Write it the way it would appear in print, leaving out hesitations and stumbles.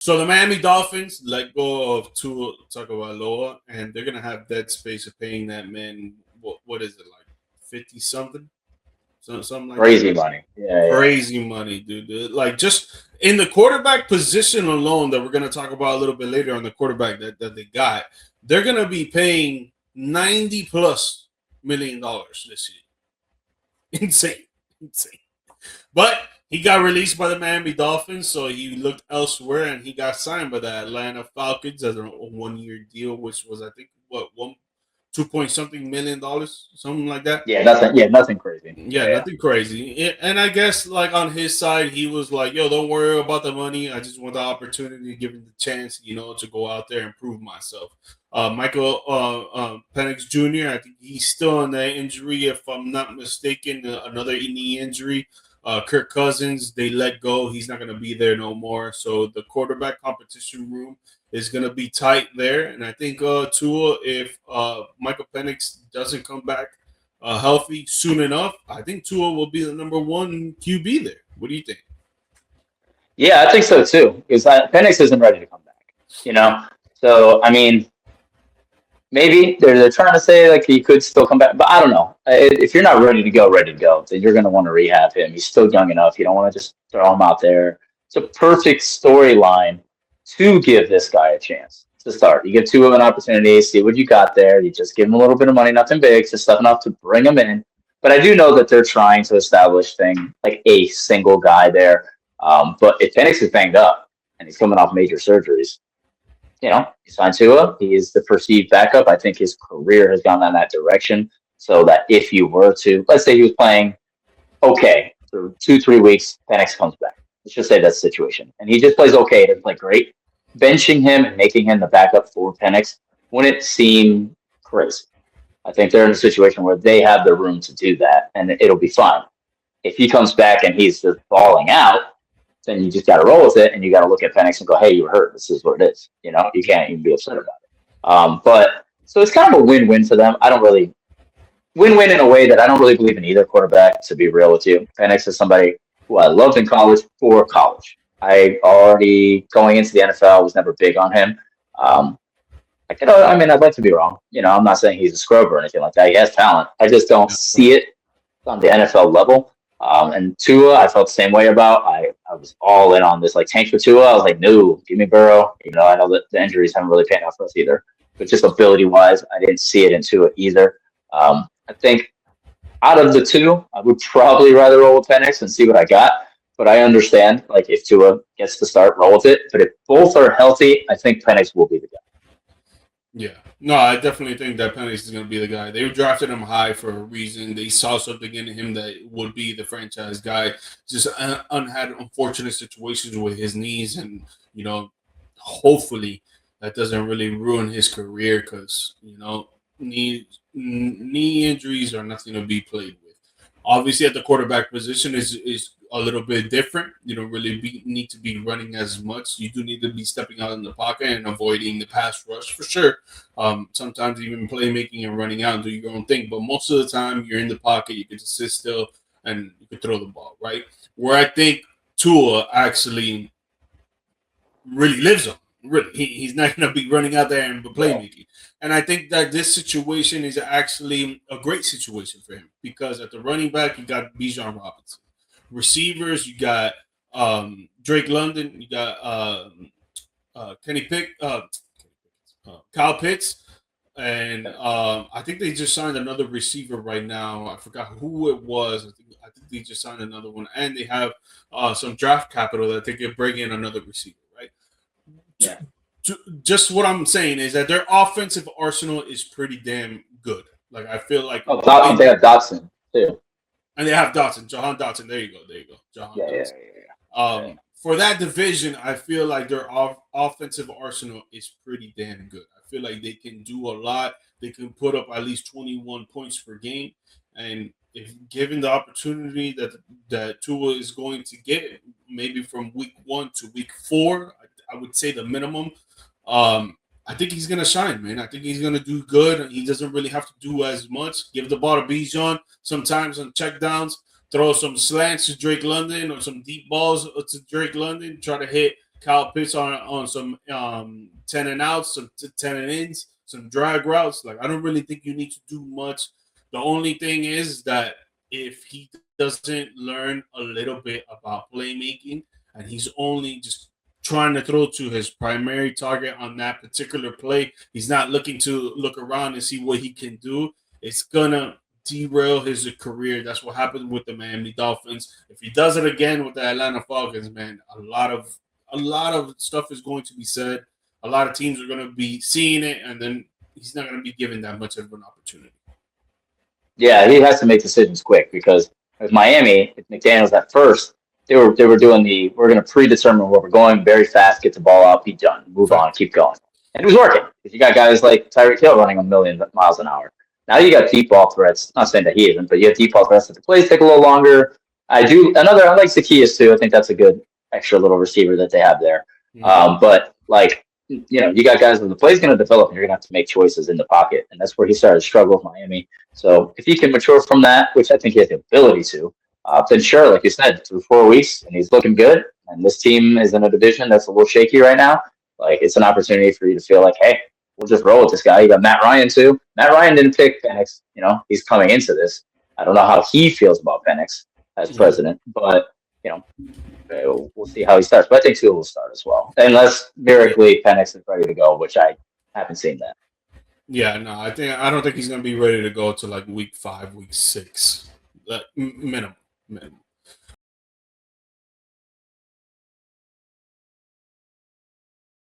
So the Miami Dolphins let go of Tua Tagovailoa, and they're gonna have dead space of paying that man. What is it like 50 something, something like that? Crazy money. Yeah, yeah. Crazy money, dude. Like just in the quarterback position alone that we're gonna talk about a little bit later on the quarterback that they got, they're gonna be paying 90 plus $1 million this year. Insane, insane. But he got released by the Miami Dolphins, so he looked elsewhere, and he got signed by the Atlanta Falcons as a 1 year deal, which was I think what 2 point something $1 million, something like that. Yeah, nothing. Yeah, nothing crazy. Yeah, Yeah, nothing crazy. And I guess like on his side, he was like, "Yo, don't worry about the money. I just want the opportunity, give him the chance, to go out there and prove myself." Michael Penix Jr. I think he's still on that injury, if I'm not mistaken, another knee injury. Kirk Cousins, they let go. He's not going to be there no more. So the quarterback competition room is going to be tight there. And I think Tua, if Michael Penix doesn't come back healthy soon enough, I think Tua will be the number one QB there. What do you think? yeah, I think so too. Because Penix isn't ready to come back. You know, so I mean, maybe they're trying to say like he could still come back, but I don't know. If you're not ready to go, then you're going to want to rehab him. He's still young enough. You don't want to just throw him out there. It's a perfect storyline to give this guy a chance to start. You give two of an opportunity, see what you got there. You just give him a little bit of money, nothing big, just stuff enough to bring him in. But I do know that they're trying to establish thing like a single guy there. But if Penix is banged up and he's coming off major surgeries, he signed Tua. He is the perceived backup. I think his career has gone in that direction. So that if you were to, let's say he was playing okay for 2, 3 weeks, Penix comes back. Let's just say that's the situation. And he just plays okay, doesn't play great. Benching him and making him the backup for Penix wouldn't seem crazy. I think they're in a situation where they have the room to do that, and it'll be fine. If he comes back and he's just falling out, then you just got to roll with it, and you got to look at Penix and go, "Hey, you were hurt. This is what it is." You can't even be upset about it. But so it's kind of a win-win for them. I don't really win-win in a way that I don't really believe in either quarterback. To be real with you, Penix is somebody who I loved in college for college. I already going into the NFL was never big on him. I mean, I'd like to be wrong. I'm not saying he's a scrub or anything like that. He has talent. I just don't see it on the NFL level. And Tua, I felt the same way about. I was all in on this like tank for Tua. I was like, no, give me Burrow. I know that the injuries haven't really paid off for us either, but just ability wise, I didn't see it in Tua either. I think out of the two, I would probably rather roll with Penix and see what I got. But I understand, like, if Tua gets to start, roll with it. But if both are healthy, I think Penix will be the guy. Yeah. No, I definitely think that Penix is going to be the guy. They drafted him high for a reason. They saw something in him that would be the franchise guy. Just had unfortunate situations with his knees, and hopefully that doesn't really ruin his career because knee injuries are nothing to be played with. Obviously, at the quarterback position is a little bit different. You don't really need to be running as much. You do need to be stepping out in the pocket and avoiding the pass rush for sure. Sometimes even playmaking and running out and do your own thing. But most of the time, you're in the pocket. You can just sit still and you can throw the ball, right? Where I think Tua actually really lives on. Really, he's not going to be running out there and playmaking. And I think that this situation is actually a great situation for him because at the running back, you got Bijan Robinson. Receivers, you got Drake London, you got Kenny Pick, Kyle Pitts, and I think they just signed another receiver right now. I forgot who it was. I think they just signed another one, and they have some draft capital that they can bring in another receiver, right? Yeah. Just what I'm saying is that their offensive arsenal is pretty damn good. Like I feel like they have Dotson too. And they have Dotson, Jahan Dotson. There you go. Jahan Dotson. Yeah. For that division, I feel like their offensive arsenal is pretty damn good. I feel like they can do a lot. They can put up at least 21 points per game. And if given the opportunity that Tua is going to get, maybe from week 1 to week 4, I would say the minimum. I think he's gonna shine, man. I think he's gonna do good. He doesn't really have to do as much. Give the ball to Bijan sometimes on checkdowns. Throw some slants to Drake London or some deep balls to Drake London. Try to hit Kyle Pitts on some 10 and outs, some 10 and ins, some drag routes. Like I don't really think you need to do much. The only thing is that if he doesn't learn a little bit about playmaking and he's only just trying to throw to his primary target on that particular play, he's not looking to look around and see what he can do. It's gonna derail his career. That's what happened with the Miami Dolphins. If he does it again with the Atlanta Falcons, man, a lot of stuff is going to be said. A lot of teams are going to be seeing it, and then he's not going to be given that much of an opportunity. Yeah, he has to make decisions quick because with Miami, if McDaniels at first, they were doing we're going to predetermine where we're going very fast, get the ball out, be done, move on, keep going. And it was working because you got guys like Tyreek Hill running 1,000,000 miles an hour. Now you got deep ball threats. Not saying that he isn't, but you have deep ball threats that the plays take a little longer. I like Zacchaeus too. I think that's a good extra little receiver that they have there. But like, you got guys when the play's going to develop, and you're going to have to make choices in the pocket, and that's where he started to struggle with Miami. So if he can mature from that, which I think he has the ability to, then sure, like you said, through 4 weeks, and he's looking good, and this team is in a division that's a little shaky right now. Like it's an opportunity for you to feel like, hey, we'll just roll with this guy. You got Matt Ryan too. Matt Ryan didn't pick Penix. He's coming into this. I don't know how he feels about Penix as president, but we'll see how he starts. But I think Tua will start as well, unless miraculously Penix is ready to go, which I haven't seen that. Yeah, no, I don't think he's going to be ready to go to like week 5, week 6, minimum.